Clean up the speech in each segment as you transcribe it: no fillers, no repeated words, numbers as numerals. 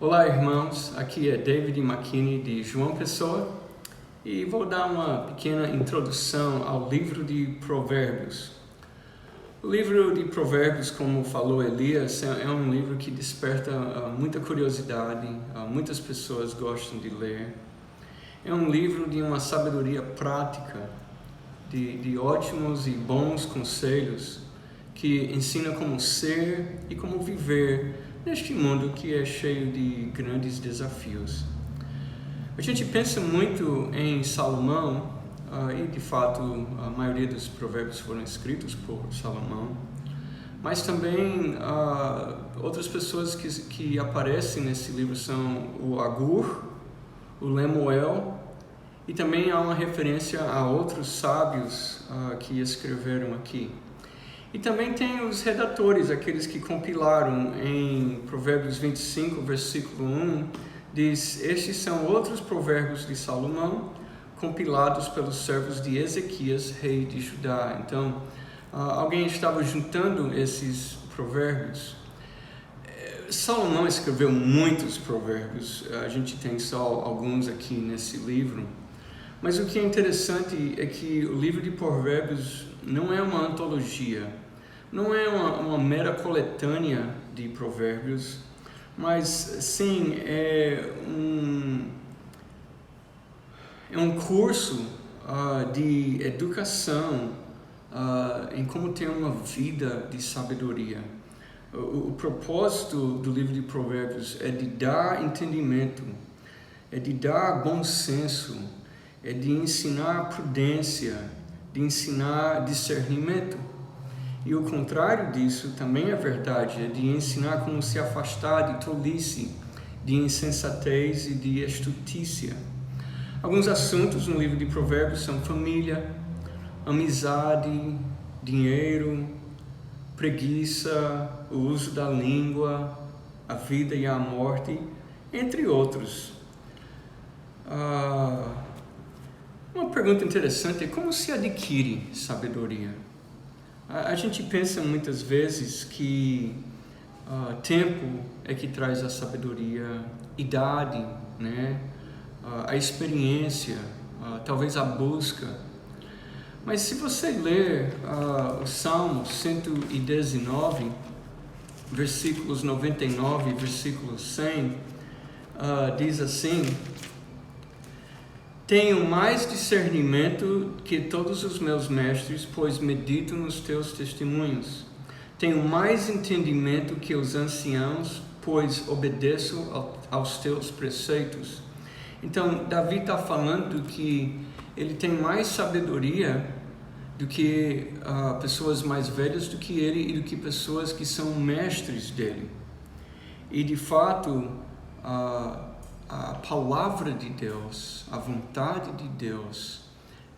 Olá, irmãos, aqui é David McKinney de João Pessoa e vou dar uma pequena introdução ao livro de Provérbios. O livro de Provérbios, como falou Elias, é um livro que desperta muita curiosidade, muitas pessoas gostam de ler. É um livro de uma sabedoria prática, de ótimos e bons conselhos que ensina como ser e como viver neste mundo que é cheio de grandes desafios. A gente pensa muito em Salomão, e de fato a maioria dos provérbios foram escritos por Salomão, mas também outras pessoas que aparecem nesse livro são o Agur, o Lemuel, e também há uma referência a outros sábios que escreveram aqui. E também tem os redatores, aqueles que compilaram em Provérbios 25, versículo 1, diz: estes são outros provérbios de Salomão, compilados pelos servos de Ezequias, rei de Judá. Então, alguém estava juntando esses provérbios. Salomão escreveu muitos provérbios, a gente tem só alguns aqui nesse livro. Mas o que é interessante é que o livro de Provérbios não é uma antologia, não é uma mera coletânea de provérbios, mas sim é um curso de educação em como ter uma vida de sabedoria. O propósito do livro de Provérbios é de dar entendimento, é de dar bom senso, é de ensinar prudência, de ensinar discernimento. E o contrário disso também é verdade, é de ensinar como se afastar de tolice, de insensatez e de estutícia. Alguns assuntos no livro de Provérbios são família, amizade, dinheiro, preguiça, o uso da língua, a vida e a morte, entre outros. Uma pergunta interessante é como se adquire sabedoria? A gente pensa muitas vezes que tempo é que traz a sabedoria, idade, né? A experiência, talvez a busca. Mas se você ler o Salmo 119, versículos 99 e versículo 100, diz assim: tenho mais discernimento que todos os meus mestres, pois medito nos teus testemunhos. Tenho mais entendimento que os anciãos, pois obedeço aos teus preceitos. Então, Davi está falando que ele tem mais sabedoria do que pessoas mais velhas do que ele e do que pessoas que são mestres dele. E, de fato, a palavra de Deus, a vontade de Deus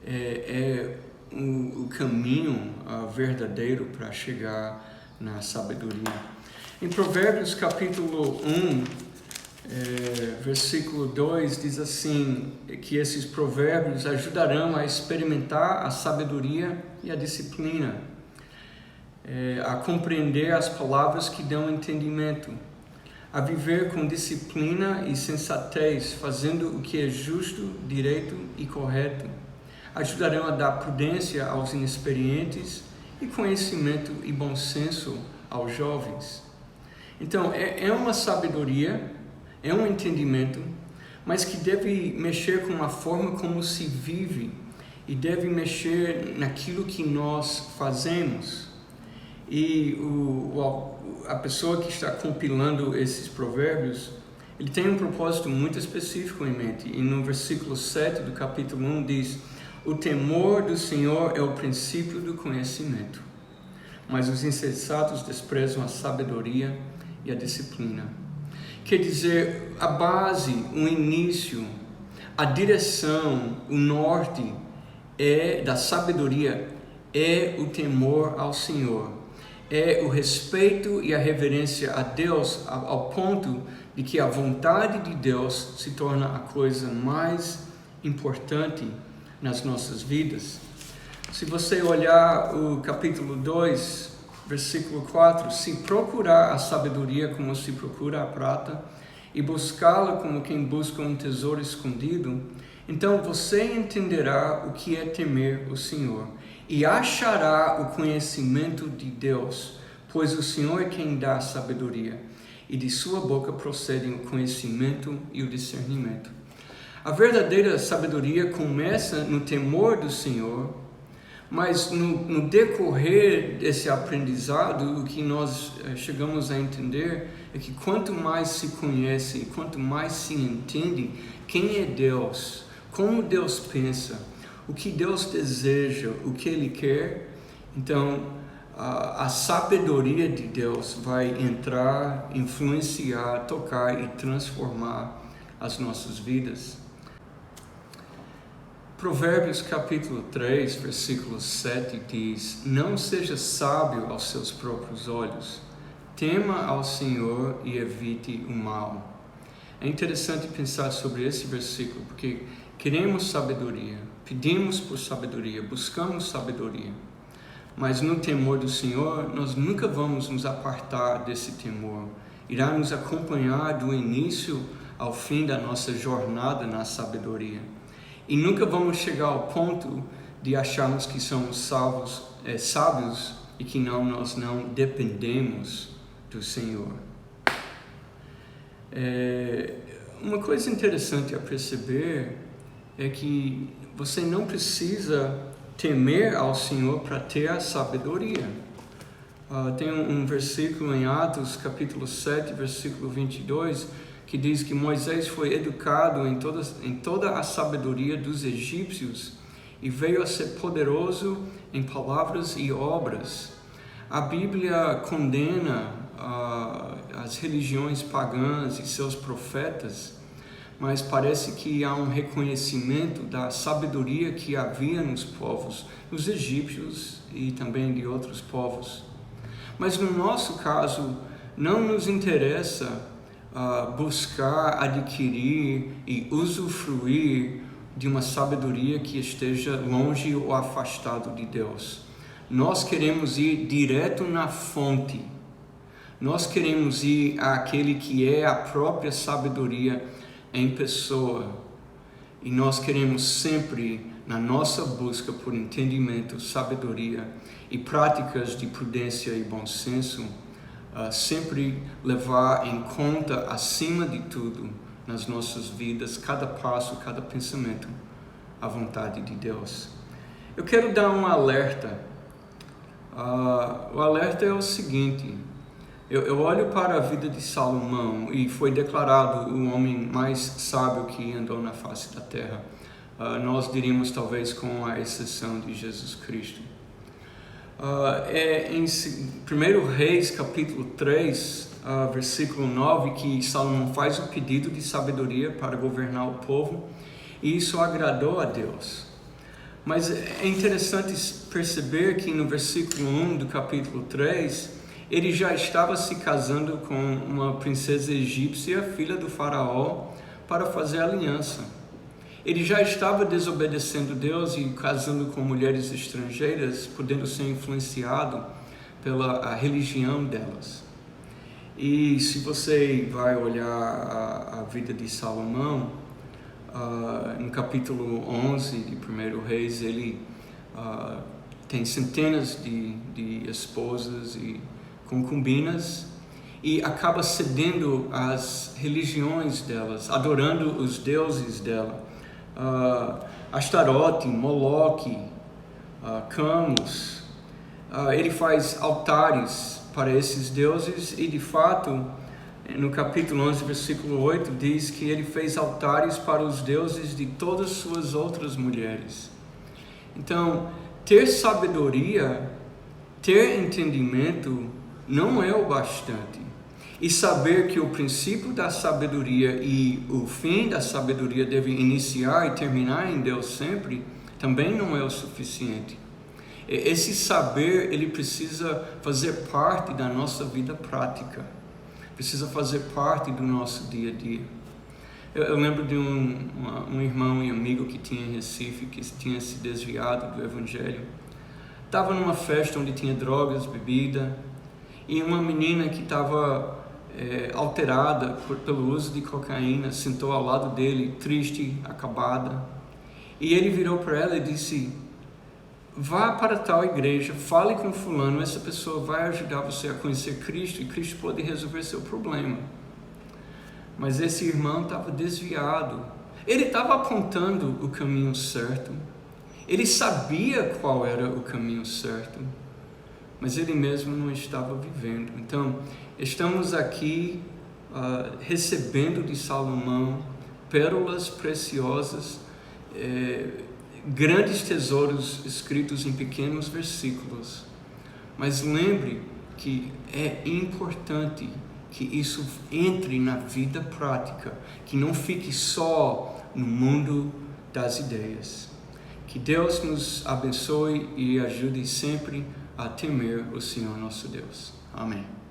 é o caminho verdadeiro para chegar na sabedoria. Em Provérbios capítulo 1, versículo 2, diz assim, que esses provérbios ajudarão a experimentar a sabedoria e a disciplina, a compreender as palavras que dão entendimento, a viver com disciplina e sensatez, fazendo o que é justo, direito e correto. Ajudarão a dar prudência aos inexperientes e conhecimento e bom senso aos jovens. Então, é uma sabedoria, é um entendimento, mas que deve mexer com a forma como se vive e deve mexer naquilo que nós fazemos. E a pessoa que está compilando esses provérbios, ele tem um propósito muito específico em mente. E no versículo 7 do capítulo 1 diz: o temor do Senhor é o princípio do conhecimento, mas os insensatos desprezam a sabedoria e a disciplina. Quer dizer, a base, o início, a direção, o norte da sabedoria é o temor ao Senhor. É o respeito e a reverência a Deus ao ponto de que a vontade de Deus se torna a coisa mais importante nas nossas vidas. Se você olhar o capítulo 2, versículo 4, se procurar a sabedoria como se procura a prata e buscá-la como quem busca um tesouro escondido, então você entenderá o que é temer o Senhor e achará o conhecimento de Deus, pois o Senhor é quem dá a sabedoria, e de sua boca procedem o conhecimento e o discernimento. A verdadeira sabedoria começa no temor do Senhor, mas no decorrer desse aprendizado, o que nós chegamos a entender é que quanto mais se conhece, quanto mais se entende quem é Deus, como Deus pensa, o que Deus deseja, o que Ele quer, então a sabedoria de Deus vai entrar, influenciar, tocar e transformar as nossas vidas. Provérbios capítulo 3, versículo 7 diz: não seja sábio aos seus próprios olhos, tema ao Senhor e evite o mal. É interessante pensar sobre esse versículo, porque queremos sabedoria, pedimos por sabedoria, buscamos sabedoria, mas no temor do Senhor, nós nunca vamos nos apartar desse temor, irá nos acompanhar do início ao fim da nossa jornada na sabedoria. E nunca vamos chegar ao ponto de acharmos que somos sábios e que nós não dependemos do Senhor. Uma coisa interessante a perceber é que você não precisa temer ao Senhor para ter a sabedoria. Tem um versículo em Atos, capítulo 7, versículo 22, que diz que Moisés foi educado em toda a sabedoria dos egípcios e veio a ser poderoso em palavras e obras. A Bíblia condena as religiões pagãs e seus profetas, mas parece que há um reconhecimento da sabedoria que havia nos povos, nos egípcios e também de outros povos. Mas no nosso caso, não nos interessa buscar, adquirir e usufruir de uma sabedoria que esteja longe ou afastado de Deus. Nós queremos ir direto na fonte. Nós queremos ir àquele que é a própria sabedoria em pessoa. E nós queremos sempre, na nossa busca por entendimento, sabedoria e práticas de prudência e bom senso, sempre levar em conta, acima de tudo, nas nossas vidas, cada passo, cada pensamento, a vontade de Deus. Eu quero dar um alerta. O alerta é o seguinte: eu olho para a vida de Salomão e foi declarado o homem mais sábio que andou na face da terra. Nós diríamos talvez com a exceção de Jesus Cristo. Em 1 Reis, capítulo 3, versículo 9, que Salomão faz o pedido de sabedoria para governar o povo, e isso agradou a Deus. Mas é interessante perceber que no versículo 1 do capítulo 3, ele já estava se casando com uma princesa egípcia, filha do faraó, para fazer aliança. Ele já estava desobedecendo Deus e casando com mulheres estrangeiras, podendo ser influenciado pela religião delas. E se você vai olhar a vida de Salomão, no capítulo 11 de 1 Reis, ele tem centenas de esposas e concubinas e acaba cedendo às religiões delas, adorando os deuses dela. Astarote, Moloque, Camus. Ele faz altares para esses deuses e de fato no capítulo 11, versículo 8 diz que ele fez altares para os deuses de todas suas outras mulheres. Então, ter sabedoria, ter entendimento não é o bastante. E saber que o princípio da sabedoria e o fim da sabedoria devem iniciar e terminar em Deus sempre, também não é o suficiente. Esse saber, ele precisa fazer parte da nossa vida prática. Precisa fazer parte do nosso dia a dia. Eu lembro de um irmão e amigo que tinha em Recife, que tinha se desviado do Evangelho. Estava numa festa onde tinha drogas, bebida, e uma menina que estava alterada pelo uso de cocaína, sentou ao lado dele, triste, acabada. E ele virou para ela e disse: vá para tal igreja, fale com fulano, essa pessoa vai ajudar você a conhecer Cristo e Cristo pode resolver seu problema. Mas esse irmão estava desviado. Ele estava apontando o caminho certo. Ele sabia qual era o caminho certo, mas ele mesmo não estava vivendo. Então, estamos aqui recebendo de Salomão pérolas preciosas, grandes tesouros escritos em pequenos versículos. Mas lembre que é importante que isso entre na vida prática, que não fique só no mundo das ideias. Que Deus nos abençoe e ajude sempre a temer o Senhor nosso Deus. Amém.